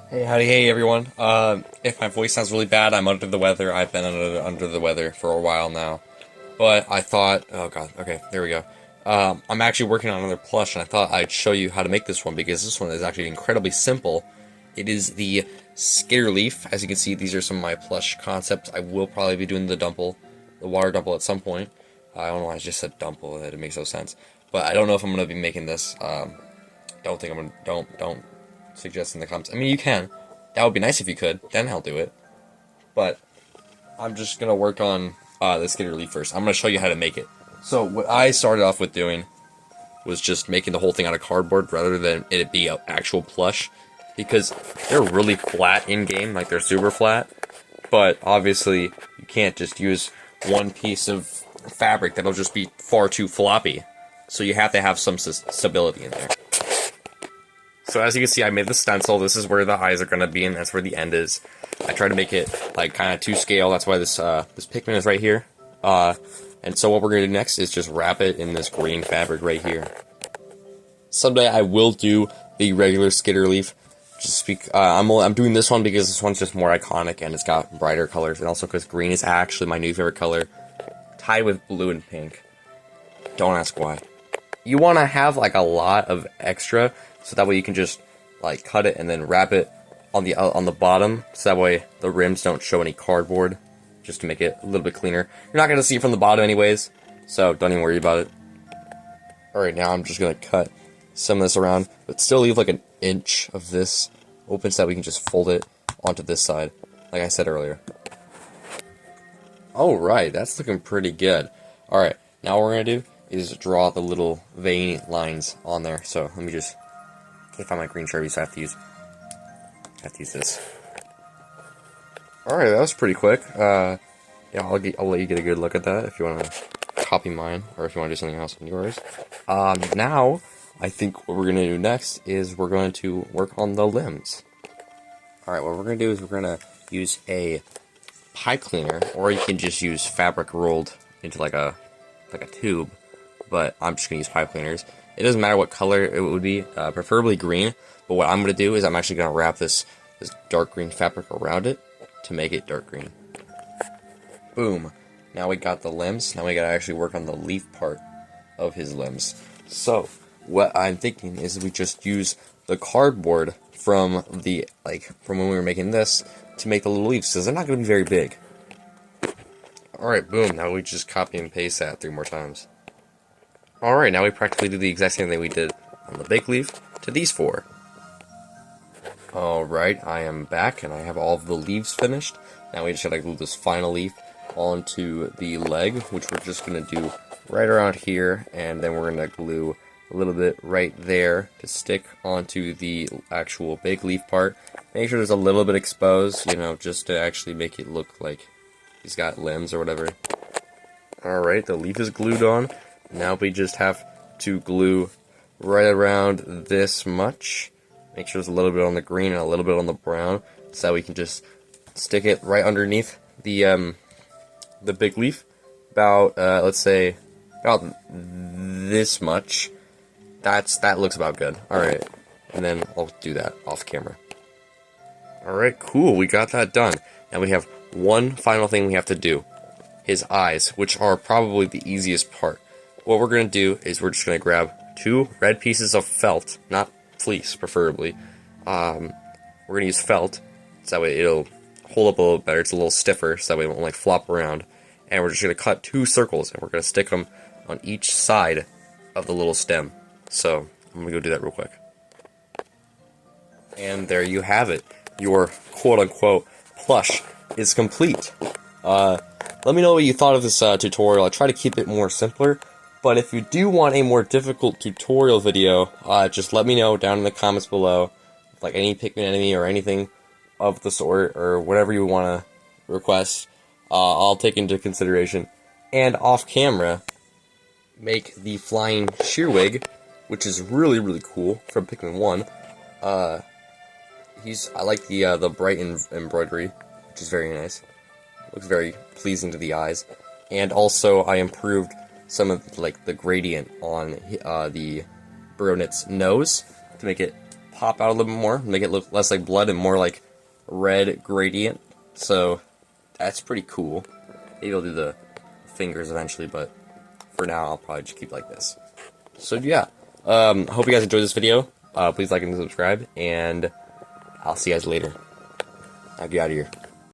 Hey, howdy, hey everyone. If my voice sounds really bad, I'm under the weather. I've been under the weather for a while now. But I thought, oh god, okay, there we go. I'm actually working on another plush, and I thought I'd show you how to make this one because this one is actually incredibly simple. It is the Scitterleaf. As you can see, these are some of my plush concepts. I will probably be doing the water dumple at some point. I don't know why I just said dumple. That makes no sense. But I don't know if I'm gonna be making this. Don't think I'm gonna. Don't suggest in the comments. I mean, you can. That would be nice if you could. Then I'll do it. But I'm just gonna work on the Scitterleaf first. I'm gonna show you how to make it. So what I started off with doing was just making the whole thing out of cardboard rather than it be an actual plush, because they're really flat in game, like they're super flat. But obviously, you can't just use one piece of fabric that'll just be far too floppy. So you have to have some stability in there. So as you can see, I made the stencil. This is where the eyes are going to be, and that's where the end is. I tried to make it like kind of to scale. That's why this Pikmin is right here. And so what we're going to do next is just wrap it in this green fabric right here. Someday I will do the regular Scitterleaf. I'm doing this one because this one's just more iconic and it's got brighter colors, and also because green is actually my new favorite color, tied with blue and pink. Don't ask why. You want to have like a lot of extra, so that way you can just like cut it and then wrap it on the bottom, so that way the rims don't show any cardboard, just to make it a little bit cleaner. You're not gonna see it from the bottom anyways, so don't even worry about it. Alright, now I'm just gonna cut some of this around, but still leave like an inch of this open so that we can just fold it onto this side, like I said earlier. Alright, that's looking pretty good. Alright, now what we're gonna do is draw the little vein lines on there. So let me just, can't find my green Sharpie, so I have to use this. Alright, that was pretty quick. Yeah, I'll let you get a good look at that if you want to copy mine, or if you want to do something else on yours. Now, I think what we're going to do next is we're going to work on the limbs. Alright, what we're going to do is we're going to use a pipe cleaner, or you can just use fabric rolled into like a tube, but I'm just going to use pipe cleaners. It doesn't matter what color it would be, preferably green, but what I'm going to do is I'm actually going to wrap this dark green fabric around it to make it dark green. Boom. Now we got the limbs. Now we got to actually work on the leaf part of his limbs. So what I'm thinking is we just use the cardboard from when we were making this to make the little leaves, because they're not going to be very big. Alright, boom. Now we just copy and paste that 3 more times. Alright, now we practically do the exact same thing we did on the big leaf to these 4. Alright, I am back, and I have all of the leaves finished. Now we just gotta glue this final leaf onto the leg, which we're just gonna do right around here, and then we're gonna glue a little bit right there to stick onto the actual big leaf part. Make sure there's a little bit exposed, just to actually make it look like he's got limbs or whatever. Alright, the leaf is glued on. Now we just have to glue right around this much. Make sure there's a little bit on the green and a little bit on the brown, so that we can just stick it right underneath the big leaf. About let's say about this much. That looks about good. Alright. And then I'll do that off camera. Alright, cool, we got that done. Now we have one final thing we have to do. His eyes, which are probably the easiest part. What we're going to do is we're just going to grab 2 red pieces of felt, not fleece preferably. We're going to use felt, so that way it'll hold up a little better, it's a little stiffer, so that way it won't like flop around. And we're just going to cut 2 circles, and we're going to stick them on each side of the little stem. So, I'm going to go do that real quick. And there you have it. Your quote-unquote plush is complete. Let me know what you thought of this tutorial. I try to keep it more simpler, but if you do want a more difficult tutorial video, just let me know down in the comments below, like any Pikmin enemy or anything of the sort, or whatever you want to request. I'll take into consideration. And off camera, make the flying shearwig, which is really, really cool, from Pikmin 1. I like the bright embroidery, which is very nice. Looks very pleasing to the eyes. And also, I improved some of the gradient on the Bronit's nose to make it pop out a little bit more, make it look less like blood and more like red gradient. So that's pretty cool. Maybe I'll do the fingers eventually, but for now I'll probably just keep like this. So yeah, hope you guys enjoyed this video. Please like and subscribe, and I'll see you guys later. I'll get out of here.